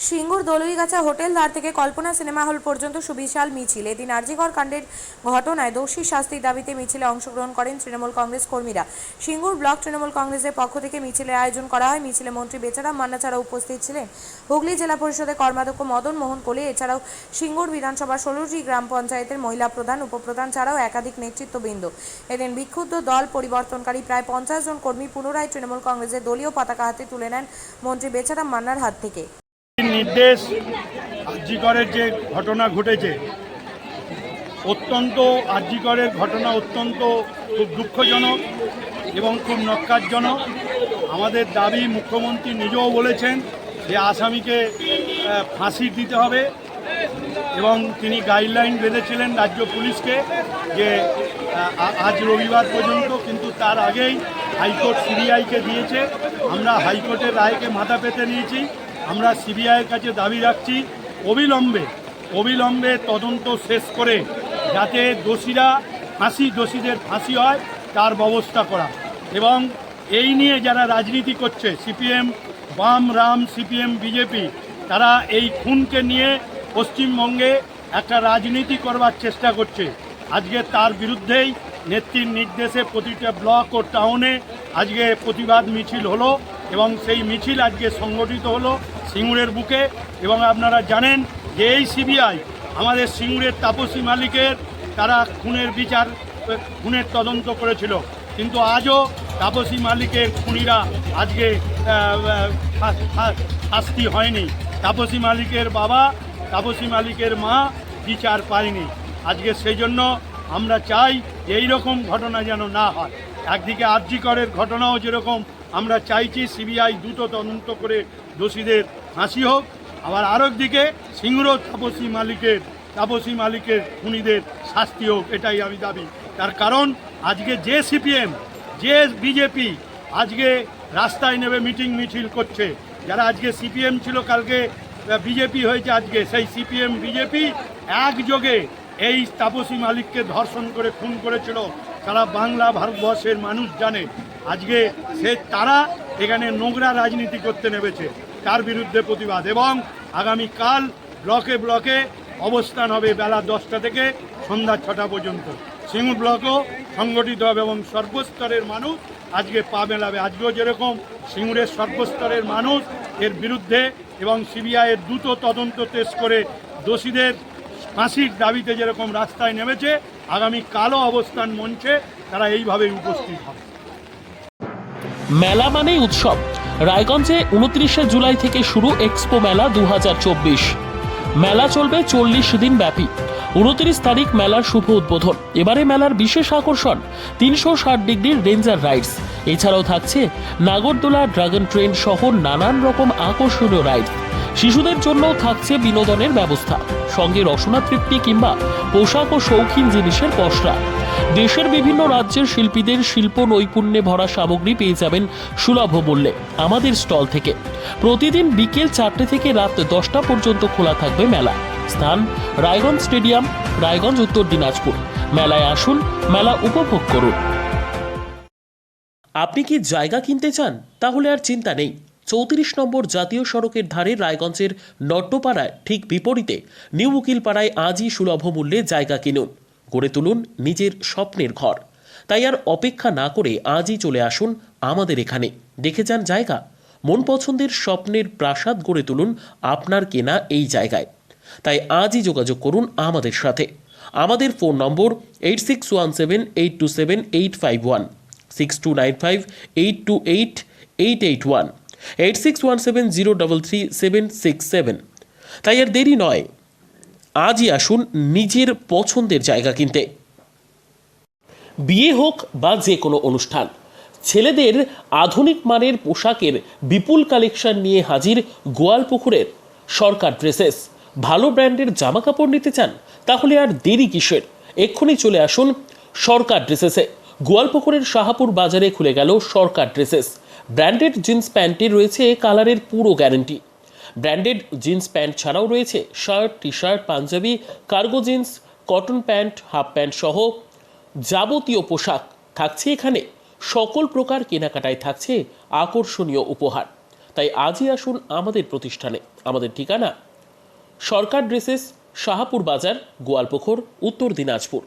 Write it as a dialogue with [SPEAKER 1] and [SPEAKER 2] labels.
[SPEAKER 1] Singur দলুইগাছা hotel ধার থেকে কল্পনা cinema hall পর্যন্ত সুবিশাল মিছিল। এদিন আরজিকর কাণ্ডের ঘটনায় দোষী শাস্তির দাবিতে মিছিলে অংশগ্রহণ করেন তৃণমূল কংগ্রেস কর্মীরা। সিঙ্গুর ব্লক তৃণমূল কংগ্রেসের পক্ষ থেকে মিছিলের আয়োজন করা হয়। মিছিলে মন্ত্রী বেচারাম মান্না ছাড়াও উপস্থিত ছিলেন হুগলি জেলা পরিষদের কর্মাধ্যক্ষ মদন মোহন কোলে। এছাড়াও সিঙ্গুর বিধানসভার 16টি গ্রাম পঞ্চায়েতের মহিলা প্রধান, উপপ্রধান ছাড়াও একাধিক নেতৃত্ববৃন্দ। এদিন বিক্ষুব্ধ দল পরিবর্তনকারী প্রায় 50 জন কর্মী পুনরায় তৃণমূল কংগ্রেসের দলীয় পতাকা হাতে তুলে নেন মন্ত্রী বেচারাম মান্নার হাত থেকে।
[SPEAKER 2] নির্দেশ আরজিকরের যে ঘটনা ঘটেছে, আরজিকরের ঘটনা অত্যন্ত খুব দুঃখজনক এবং খুব নক্কারজনক। আমাদের দাবি, মুখ্যমন্ত্রী নিজেও বলেছেন যে আসামিকে ফাঁসি দিতে হবে এবং তিনি গাইডলাইন বেঁধেছিলেন রাজ্য পুলিশকে যে আজ রবিবার পর্যন্ত, কিন্তু তার আগেই হাইকোর্ট সিবিআইকে দিয়েছে। আমরা হাইকোর্টের রায়কে মাথা পেতে নিয়েছি। আমরা সিবিআইয়ের কাছে দাবি রাখছি অবিলম্বে তদন্ত শেষ করে যাতে দোষীদের ফাঁসি হয় তার ব্যবস্থা করা। এবং এই নিয়ে যারা রাজনীতি করছে, সিপিএম, বাম, রাম, সিপিএম, বিজেপি, তারা এই খুনকে নিয়ে পশ্চিমবঙ্গে একটা রাজনীতি করবার চেষ্টা করছে। আজকে তার বিরুদ্ধেই নেত্রীর নির্দেশে প্রতিটা ব্লক ও টাউনে আজকে প্রতিবাদ মিছিল হলো এবং সেই মিছিল আজকে সংগঠিত হলো সিঙ্গুরের বুকে। এবং আপনারা জানেন যে এই সিবিআই আমাদের সিঙ্গুরের তাপসী মালিকের তারা খুনের তদন্ত করেছিল, কিন্তু আজও তাপসী মালিকের খুনিরা আজকে শাস্তি হয়নি। তাপসী মালিকের বাবা, তাপসী মালিকের মা বিচার পায়নি। আজকে সেই জন্য আমরা চাই যে এইরকম ঘটনা যেন না হয়। একদিকে আরজিকরের ঘটনাও যেরকম আমরা চাইছি সিবিআই দ্রুত তদন্ত করে দোষীদের ফাঁসি হোক, আবার আরেকদিকে সিঙ্গুর তাপসী মালিকের খুনিদের শাস্তি হোক, এটাই আমি দাবি। তার কারণ আজকে যে সিপিএম, যে বিজেপি আজকে রাস্তায় নেমে মিছিল করছে, যারা আজকে সিপিএম ছিল কালকে বিজেপি হয়েছে, আজকে সেই সিপিএম বিজেপি একযোগে এই তাপসী মালিককে ধর্ষণ করে খুন করেছিল। সারা বাংলা ভারতবর্ষের মানুষ জানে। আজকে তারা এখানে নোংরা রাজনীতি করতে নেমেছে, তার বিরুদ্ধে প্রতিবাদ। এবং আগামীকাল ব্লকে অবস্থান হবে বেলা 10টা থেকে সন্ধ্যা 6টা পর্যন্ত। সিঙ্গুর ব্লকও সংগঠিত হবে এবং সর্বস্তরের মানুষ আজকে পা মেলাবে। আজকেও যেরকম সিঙ্গুরের সর্বস্তরের মানুষ এর বিরুদ্ধে এবং সিবিআইয়ের দ্রুত তদন্ত শেষ করে দোষীদের ফাঁসির দাবিতে যেরকম রাস্তায় নেমেছে, আগামীকালও অবস্থান মঞ্চে তারা এইভাবেই উপস্থিত হবে।
[SPEAKER 3] মেলা মানেই উৎসব। রায়গঞ্জে 29শে জুলাই থেকে শুরু এক্সপো মেলা 2024। মেলা চলবে 40 দিন ব্যাপী। 29 তারিখ মেলার শুভ উদ্বোধন। এবারে মেলার বিশেষ আকর্ষণ 360 ডিগ্রির রেঞ্জার রাইডস। এছাড়াও থাকছে নাগরদোলা, ড্রাগন ট্রেন সহ নানান রকম আকর্ষণীয় রাইড। শিশুদের জন্য থাকছে বিনোদনের ব্যবস্থা, সঙ্গে রসনা তৃপ্তি কিংবা পোশাক ও শৌখিন জিনিসের পসরা। দেশের বিভিন্ন রাজ্যের শিল্পীদের শিল্প নৈপুণ্যে ভরা সামগ্রী পেয়ে যাবেন সুলভ মূল্যে আমাদের স্টল থেকে। প্রতিদিন বিকেল 4টে থেকে রাত 10টা পর্যন্ত খোলা থাকবে মেলা। স্থান রায়গঞ্জ স্টেডিয়াম, রায়গঞ্জ, উত্তর দিনাজপুর। মেলায় আসুন, মেলা উপভোগ করুন। আপনি কি জায়গা কিনতে চান? তাহলে আর চিন্তা নেই। 34 নম্বর জাতীয় সড়কের ধারে রায়গঞ্জের নট্টপাড়ায় ঠিক বিপরীতে নিউ উকিলপাড়ায় আজই সুলভ মূল্যে জায়গা কিনুন, গড়ে তুলুন নিজের স্বপ্নের ঘর। তাই আর অপেক্ষা না করে আজই চলে আসুন আমাদের এখানে, দেখে যান জায়গা। মন পছন্দের স্বপ্নের প্রাসাদ গড়ে তুলুন আপনার কেনা এই জায়গায়। তাই আজই যোগাযোগ করুন আমাদের সাথে। আমাদের ফোন নম্বর 8617827851, 6295828881, 8617033767। তাই আর দেরি নয়, আজই আসুন নিজের পছন্দের জায়গা কিনতে। বিয়ে হোক বা যে কোনো অনুষ্ঠান, ছেলেদের আধুনিক মানের পোশাকের বিপুল কালেকশন নিয়ে হাজির গোয়ালপুকুরের সরকার ড্রেসেস। ভালো ব্র্যান্ডের জামা কাপড় নিতে চান? তাহলে আর দেরি কিসের? এক্ষুনি চলে আসুন সরকার ড্রেসেসে। গোয়ালপুকুরের শাহাপুর বাজারে খুলে গেল সরকার ড্রেসেস। ব্র্যান্ডেড জিন্স প্যান্টের রয়েছে কালারের পুরো গ্যারেন্টি। ব্র্যান্ডেড জিন্স প্যান্ট ছাড়াও রয়েছে shirt, T shirt, panjabi, cargo jeans, cotton pant, half pant সহ যাবতীয় পোশাক থাকছে এখানে। সকল প্রকার কেনাকাটায় থাকছে আকর্ষণীয় উপহার। তাই আজই আসুন আমাদের প্রতিষ্ঠানে। আমাদের ঠিকানা সরকার ড্রেসেস, শাহাপুর বাজার, গোয়ালপুকুর, উত্তর দিনাজপুর।